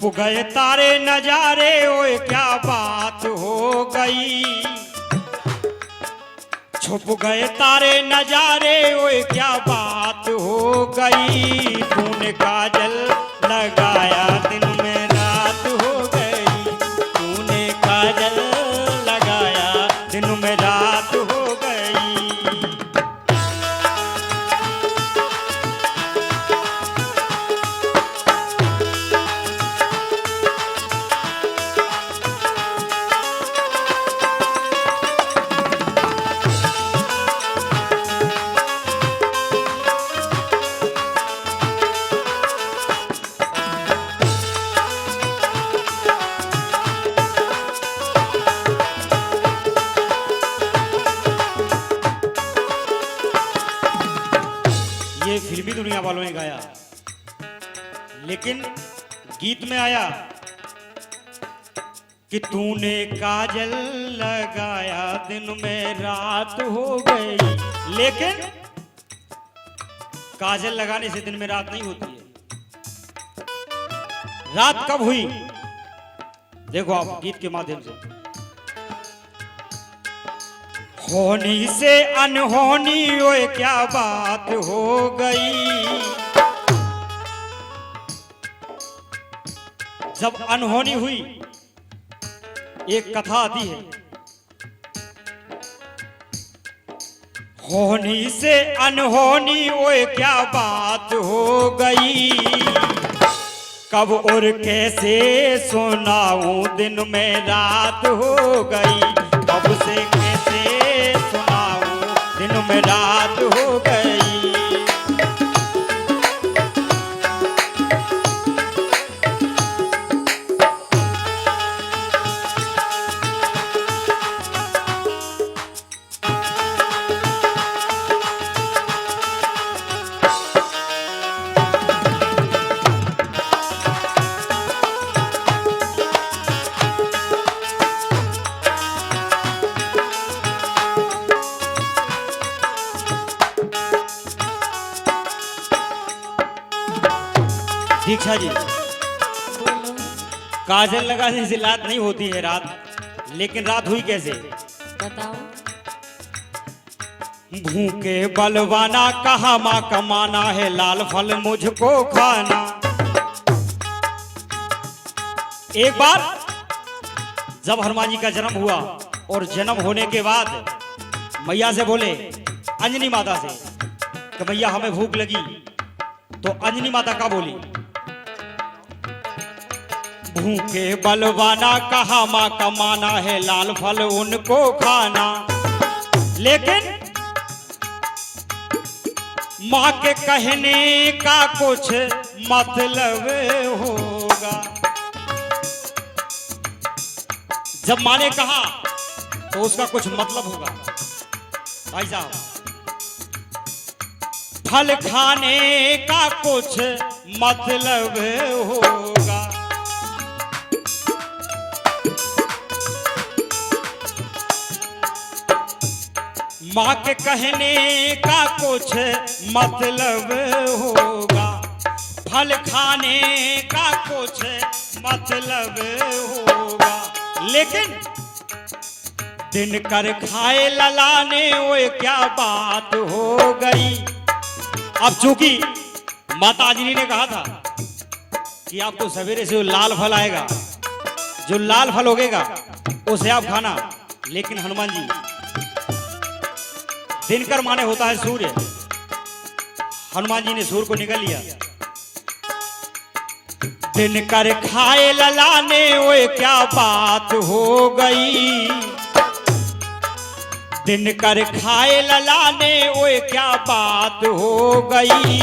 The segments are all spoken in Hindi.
छुप गए तारे नजारे, ओए क्या बात हो गई। छुप गए तारे नजारे, ओए क्या बात हो गई। तूने काजल लगाया दिन में रात हो गई। तूने काजल लगाया दिन में रात हो गई। ये फिल्मी दुनिया वालों ने गाया, लेकिन गीत में आया कि तूने काजल लगाया दिन में रात हो गई। लेकिन काजल लगाने से दिन में रात नहीं होती है। रात कब हुई देखो आप गीत के माध्यम से। होनी से अनहोनी, ओए क्या बात हो गई। जब अनहोनी हुई, एक कथा आती है, होनी से अनहोनी, ओए क्या बात हो गई। कब और कैसे सुनाऊं दिन में रात हो गई। कब से कैसे सुनाऊं दिन में रात हो गई। दीक्षा जी, काजल लगाने से रात नहीं होती है रात, लेकिन रात हुई कैसे बताओ। भूखे बलवाना कहा माँ कमाना है, लाल फल मुझको खाना। एक बार जब हनुमान जी का जन्म हुआ और जन्म होने के बाद मैया से बोले, अंजनी माता से, कि मैया हमें भूख लगी। तो अंजनी माता का बोली, भूखे बलवाना कहा माँ कमाना है, लाल फल उनको खाना। लेकिन माँ के कहने का कुछ मतलब होगा। जब माँ ने कहा तो उसका कुछ मतलब होगा। भाई साहब, फल खाने का कुछ मतलब होगा। माँ के कहने का कुछ मतलब होगा। फल खाने का कुछ मतलब होगा। लेकिन दिन कर खाए ललाने, ओए क्या बात हो गई। अब चूंकि माता अंजनी ने कहा था कि आपको सवेरे से जो लाल फल आएगा, जो लाल फल उगेगा उसे आप खाना। लेकिन हनुमान जी, दिनकर माने होता है सूर्य। हनुमान जी ने सूर्य को निकल लिया। दिनकर खाए ललाने, ओए क्या बात हो गई। दिनकर खाए ललाने, ओए क्या बात हो गई।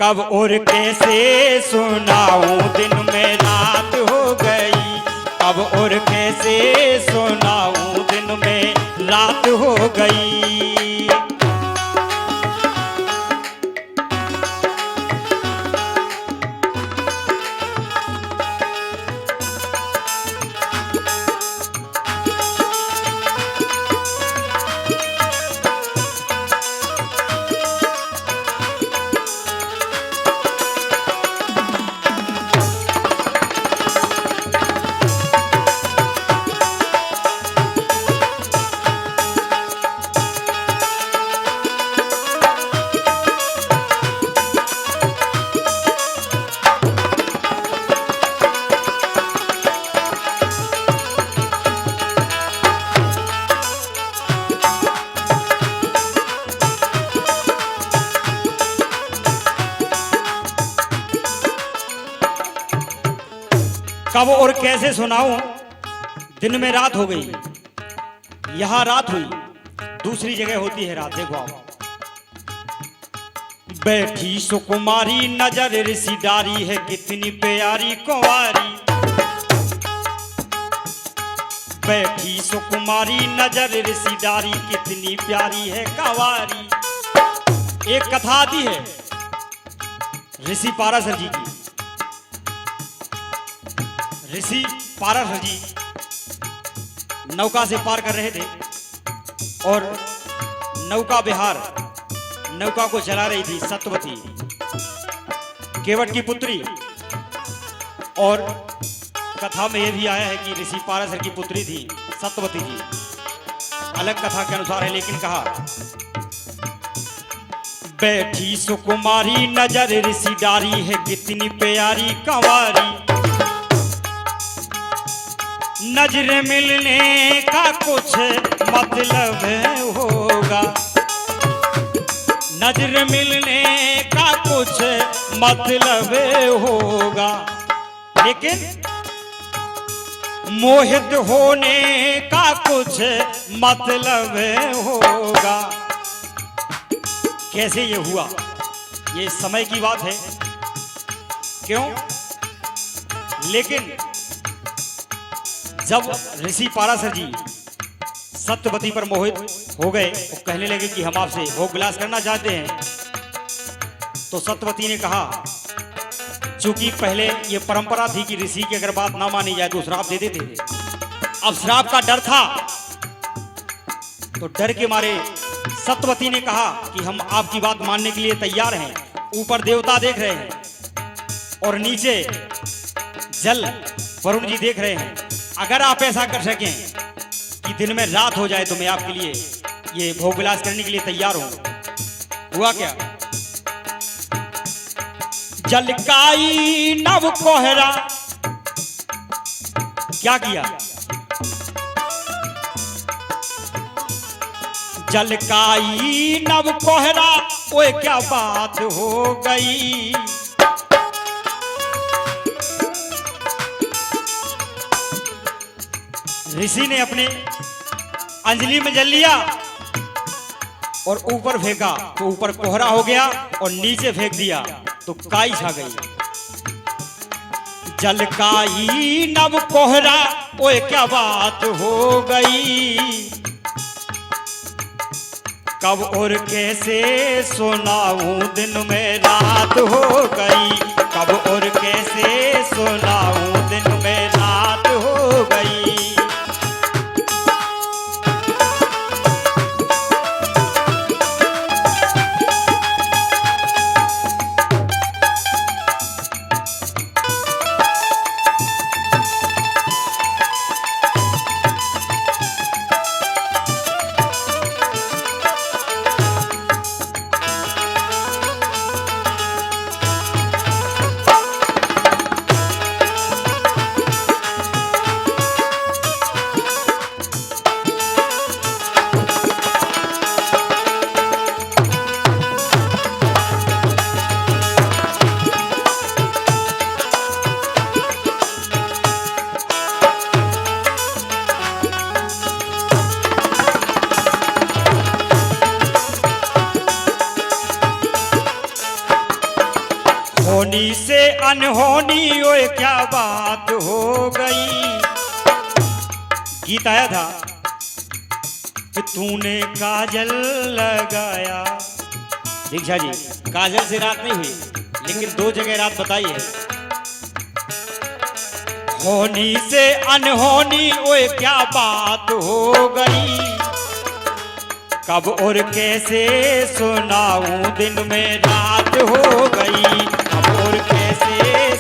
कब और कैसे सुनाऊं दिन में रात हो गई। कब और कैसे सुनाऊं दिन में रात हो गई। कब और कैसे सुनाऊं, दिन में रात हो गई। यहां रात हुई, दूसरी जगह होती है रात। देखो आप, बैठी सुकुमारी नजर ऋषिदारी है कितनी प्यारी कुंवारी। बैठी सुकुमारी नजर ऋषिदारी कितनी प्यारी है कुंवारी। एक कथा आती है ऋषि पाराशर जी की। ऋषि पाराशर जी नौका से पार कर रहे थे और नौका विहार, नौका को चला रही थी सत्यवती, केवट की पुत्री। और कथा में यह भी आया है कि ऋषि पाराशर की पुत्री थी सत्यवती जी, अलग कथा के अनुसार है, लेकिन कहा बैठी सुकुमारी नजर ऋषिदारी है कितनी प्यारी कंवारी। नजर मिलने का कुछ मतलब होगा, नजर मिलने का कुछ मतलब होगा, लेकिन मोहित होने का कुछ मतलब होगा। कैसे ये हुआ, ये समय की बात है। क्यों? लेकिन जब ऋषि पाराशर जी सत्यवती पर मोहित हो गए, वो कहने लगे कि हम आपसे भोग विलास करना चाहते हैं। तो सत्यवती ने कहा, चूंकि पहले ये परंपरा थी कि ऋषि की अगर बात ना मानी जाए तो श्राप दे देते थे। अब श्राप का डर था, तो डर के मारे सत्यवती ने कहा कि हम आपकी बात मानने के लिए तैयार हैं। ऊपर देवता देख रहे हैं और नीचे जल वरुण जी देख रहे हैं। अगर आप ऐसा कर सकें कि दिन में रात हो जाए तो मैं आपके लिए ये भोग विलास करने के लिए तैयार हूं। हुआ क्या? जलकाई नव कोहरा, क्या किया? जलकाई नव कोहरा, ओए क्या बात हो गई। ऋषि ने अपने अंजलि में जल लिया और ऊपर फेंका तो ऊपर कोहरा हो गया, और नीचे फेंक दिया तो काई छा गई। जलकाई नव कोहरा, ओए क्या बात हो गई। कब और कैसे सुनाऊं, दिन में रात हो गई। कब और कैसे सुनाऊं, दिन में रात हो गई। होनी से अनहोनी, ओए क्या बात हो गई। गीत आया था कि तूने काजल लगाया। दीक्षा जी, काजल से रात नहीं हुई, लेकिन दो जगह रात बताई है। होनी से अनहोनी, ओए क्या बात हो गई। कब और कैसे सुनाऊं, दिन में रात हो गई। कब और कैसे